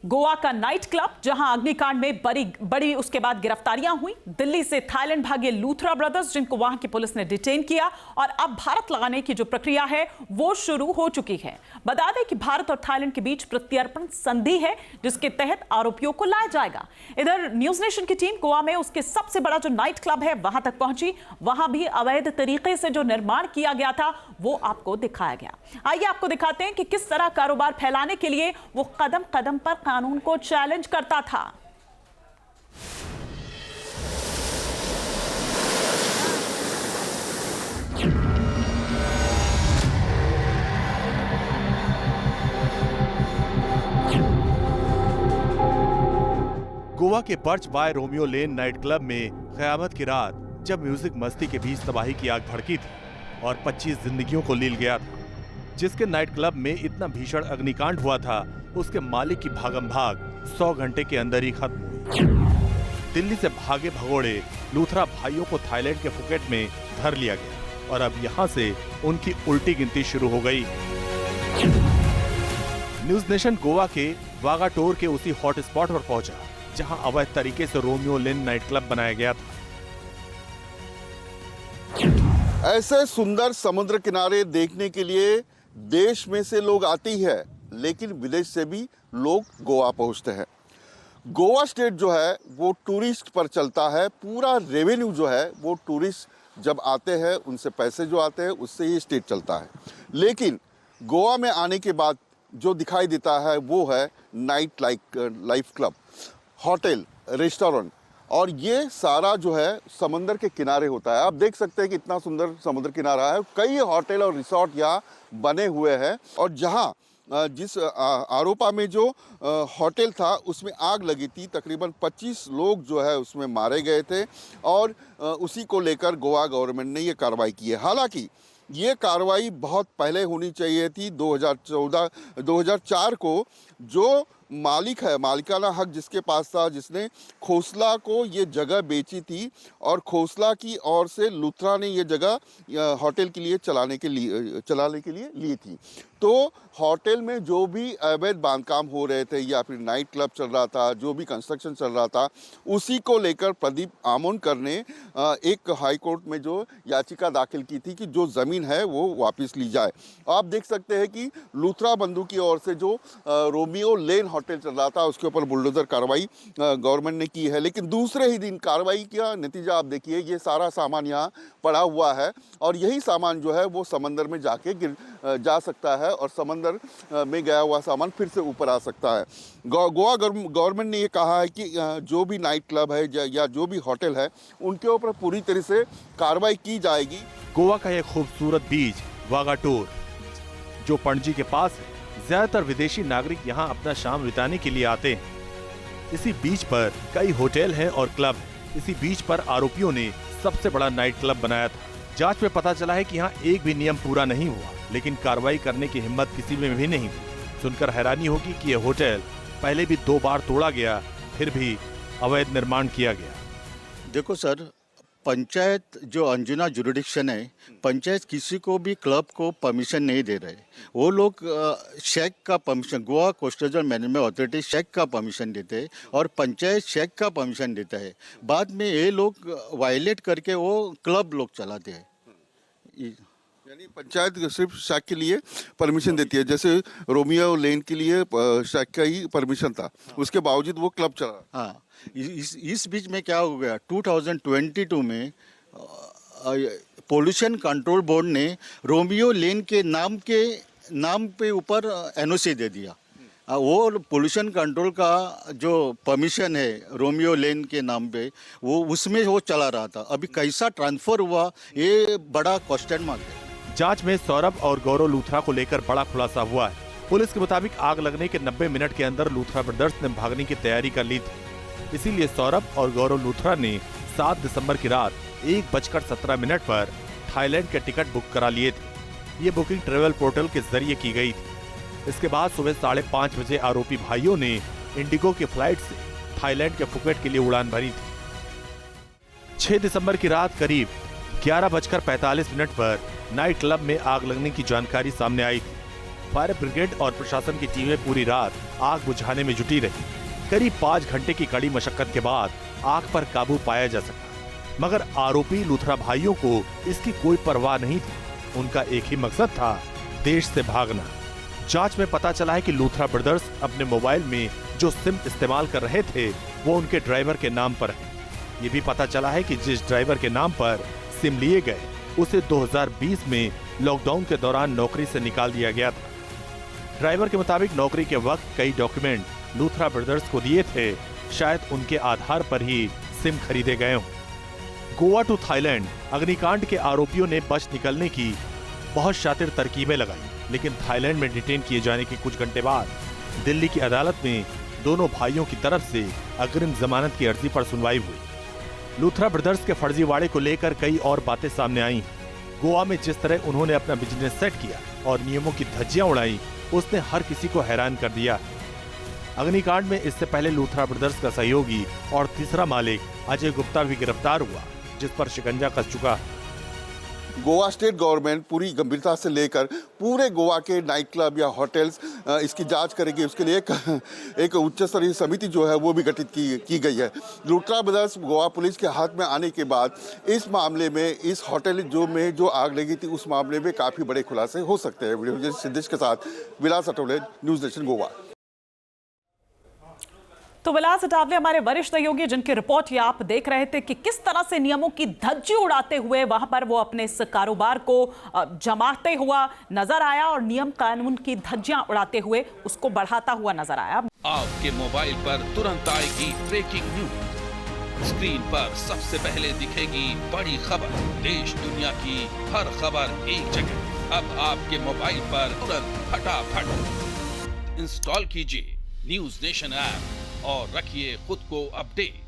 गोवा का night club जहां अग्निकांड में बड़ी उसके बाद गिरफ्तारियां हुई। दिल्ली से थाईलैंड भागे लूथरा ब्रदर्स, जिनको वहां की पुलिस ने डिटेन किया और अब भारत लगाने की जो प्रक्रिया है वो शुरू हो चुकी है। बता दें कि भारत और थाईलैंड के बीच प्रत्यर्पण संधि है, जिसके तहत आरोपियों को लाया जाएगा। इधर न्यूज नेशन की टीम गोवा में उसके सबसे बड़ा जो नाइट क्लब है वहां तक पहुंची। वहां भी अवैध तरीके से जो निर्माण किया गया था वो आपको दिखाया गया। आइए आपको दिखाते हैं कि किस तरह कारोबार फैलाने के लिए वो कदम कदम पर कानून को चैलेंज करता था। गोवा के perch by Romeo Lane night club में क़यामत की रात जब म्यूजिक मस्ती के बीच तबाही की आग भड़की थी और 25 जिंदगियों को लील गया था। जिसके नाइट क्लब में इतना भीषण अग्निकांड हुआ था, उसके मालिक की भागम भाग 100 घंटे के अंदर ही खत्म हुई। दिल्ली से भागे भगोड़े लूथरा भाइयों को थाईलैंड के फुकेट में धर लिया गया और अब यहाँ से उनकी उल्टी गिनती शुरू हो गई। न्यूज नेशन गोवा के वागाटोर के उसी हॉट स्पॉट पर पहुंचा जहां अवैध तरीके से रोमियो लेन नाइट क्लब बनाया गया था। ऐसे सुंदर समुद्र किनारे देखने के लिए देश में से लोग आते ही है, लेकिन विदेश से भी लोग गोवा पहुंचते हैं। गोवा स्टेट जो है वो टूरिस्ट पर चलता है। पूरा रेवेन्यू जो है वो टूरिस्ट जब आते हैं उनसे पैसे जो आते हैं उससे ही स्टेट चलता है। लेकिन गोवा में आने के बाद जो दिखाई देता है वो है night life club, hotel, restaurant, और ये सारा जो है समंदर के किनारे होता है। आप देख सकते हैं कि इतना सुंदर समुद्र किनारा है। कई होटल और रिसोर्ट यहाँ बने हुए हैं और जहाँ जिस आरोपा में जो होटल था उसमें आग लगी थी, तकरीबन 25 लोग जो है उसमें मारे गए थे और उसी को लेकर गोवा गवर्नमेंट ने ये कार्रवाई की है। हालांकि ये कार्रवाई बहुत पहले होनी चाहिए थी। 2004 को जो मालिक है, मालिकाना हक जिसके पास था, जिसने खोसला को ये जगह बेची थी और खोसला की ओर से लूथरा ने ये जगह होटल के लिए चलाने के लिए ली थी। तो होटल में जो भी अवैध बांधकाम हो रहे थे या फिर नाइट क्लब चल रहा था, जो भी कंस्ट्रक्शन चल रहा था, उसी को लेकर प्रदीप आमोनकर ने एक हाई कोर्ट में जो याचिका दाखिल की थी कि जो ज़मीन है वो वापस ली जाए। आप देख सकते हैं कि लूथरा बंधु की ओर से जो रोमियो लेन होटल चल रहा था उसके ऊपर बुलडोजर कार्रवाई गवर्नमेंट ने की है। लेकिन दूसरे ही दिन कार्रवाई का नतीजा आप देखिए, ये सारा सामान यहाँ पड़ा हुआ है और यही सामान जो है वो समंदर में जाके जा सकता है और समंदर में गया हुआ सामान फिर से ऊपर आ सकता है। गोवा गवर्नमेंट ने ये कहा है कि जो भी नाइट क्लब है या जो भी होटल है उनके ऊपर पूरी तरह से कार्रवाई की जाएगी। गोवा का एक खूबसूरत बीच वागाटोर जो पणजी के पास है, ज्यादातर विदेशी नागरिक यहाँ अपना शाम बिताने के लिए आते हैं। इसी बीच पर कई होटल हैं और क्लब। इसी बीच पर आरोपियों ने सबसे बड़ा नाइट क्लब बनाया था। जांच में पता चला है कि यहाँ एक भी नियम पूरा नहीं हुआ, लेकिन कार्रवाई करने की हिम्मत किसी में भी नहीं थी। सुनकर हैरानी होगी कि यह होटल पहले भी 2 बार तोड़ा गया, फिर भी अवैध निर्माण किया गया। देखो सर, पंचायत जो अंजुना जुरिडिक्शन है, पंचायत किसी को भी क्लब को परमिशन नहीं दे रहे। वो लोग शेक का permission, Goa coastal management authority shake का परमिशन देते हैं और पंचायत शेक का परमिशन देता है। बाद में ये लोग वायलेट करके वो क्लब लोग चलाते हैं। यानी पंचायत सिर्फ शेक के लिए परमिशन देती है, जैसे रोमियो लेन के लिए शेक का ही परमिशन था, उसके बावजूद वो क्लब चला। हाँ, इस बीच में क्या हो गया, 2022 में पोल्यूशन कंट्रोल बोर्ड ने रोमियो लेन के नाम पे ऊपर एनओसी दे दिया। वो पोल्यूशन कंट्रोल का जो परमिशन है रोमियो लेन के नाम पे, वो उसमें वो चला रहा था। अभी कैसा ट्रांसफर हुआ ये बड़ा क्वेश्चन मार्क है। जांच में सौरभ और गौरव लूथरा को लेकर बड़ा खुलासा हुआ है। पुलिस के मुताबिक आग लगने के 90 मिनट के अंदर लूथरा ब्रदर्स ने भागने की तैयारी कर ली थी। इसीलिए सौरभ और गौरव लूथरा ने 7 दिसंबर की रात 1:17 पर थाईलैंड के टिकट बुक करा लिए थे। ये बुकिंग ट्रेवल पोर्टल के जरिए की गई थी। इसके बाद सुबह 5:30 बजे आरोपी भाइयों ने इंडिगो की फ्लाइट से थाईलैंड के फुकेट के लिए उड़ान भरी थी। 6 दिसंबर की रात करीब 11:45 पर नाइट क्लब में आग लगने की जानकारी सामने आई थी। फायर ब्रिगेड और प्रशासन की टीमें पूरी रात आग बुझाने में जुटी रही। करीब 5 घंटे की कड़ी मशक्कत के बाद आग पर काबू पाया जा सका, मगर आरोपी लूथरा भाइयों को इसकी कोई परवाह नहीं थी। उनका एक ही मकसद था, देश से भागना। जांच में पता चला है कि लूथरा ब्रदर्स अपने मोबाइल में जो सिम इस्तेमाल कर रहे थे वो उनके ड्राइवर के नाम पर है। ये भी पता चला है कि जिस ड्राइवर के नाम पर सिम लिए गए उसे 2020 में लॉकडाउन के दौरान नौकरी से निकाल दिया गया था। ड्राइवर के मुताबिक नौकरी के वक्त कई डॉक्यूमेंट लूथरा ब्रदर्स को दिए थे, शायद उनके आधार पर ही सिम खरीदे गए हों। गोवा टू थाईलैंड अग्निकांड के आरोपियों ने बच निकलने की बहुत शातिर तरकीबें लगाई, लेकिन थाईलैंड में डिटेन किए जाने के कुछ घंटे बाद दिल्ली की अदालत में दोनों भाइयों की तरफ से अग्रिम जमानत की अर्जी पर सुनवाई हुई। लूथरा ब्रदर्स के फर्जीवाड़े को लेकर कई और बातें सामने आई। गोवा में जिस तरह उन्होंने अपना बिजनेस सेट किया और नियमों की धज्जियां उड़ाई, उसने हर किसी को हैरान कर दिया। अग्निकांड में इससे पहले लूथरा ब्रदर्स का सहयोगी और तीसरा मालिक अजय गुप्ता भी गिरफ्तार हुआ, जिस पर शिकंजा कस चुका। गोवा स्टेट गवर्नमेंट पूरी गंभीरता से लेकर पूरे गोवा के नाइट क्लब या होटल्स इसकी जांच करेगी। उसके लिए एक उच्च स्तरीय समिति जो है वो भी गठित की गई है। लूथरा ब्रदर्स गोवा पुलिस के हाथ में आने के बाद इस मामले में, इस होटल जो आग लगी थी उस मामले में काफ़ी बड़े खुलासे हो सकते हैं। वीडियो सिद्धेश के साथ विलास अटोले, न्यूज़ नेशन गोवा। तो विलास अटावले हमारे वरिष्ठ सहयोगी, जिनकी रिपोर्ट ये आप देख रहे थे कि किस तरह से नियमों की धज्जी उड़ाते हुए वहां पर वो अपने इस कारोबार को जमाते हुआ नजर आया और नियम कानून की धज्जियां उड़ाते हुए उसको बढ़ाता हुआ नजर आया। आपके मोबाइल पर तुरंत आएगी ब्रेकिंग न्यूज, स्क्रीन पर सबसे पहले दिखेगी बड़ी खबर, देश दुनिया की हर खबर एक जगह। अब आपके मोबाइल पर तुरंत फटाफट इंस्टॉल कीजिए न्यूज़ नेशन ऐप और रखिए खुद को अपडेट।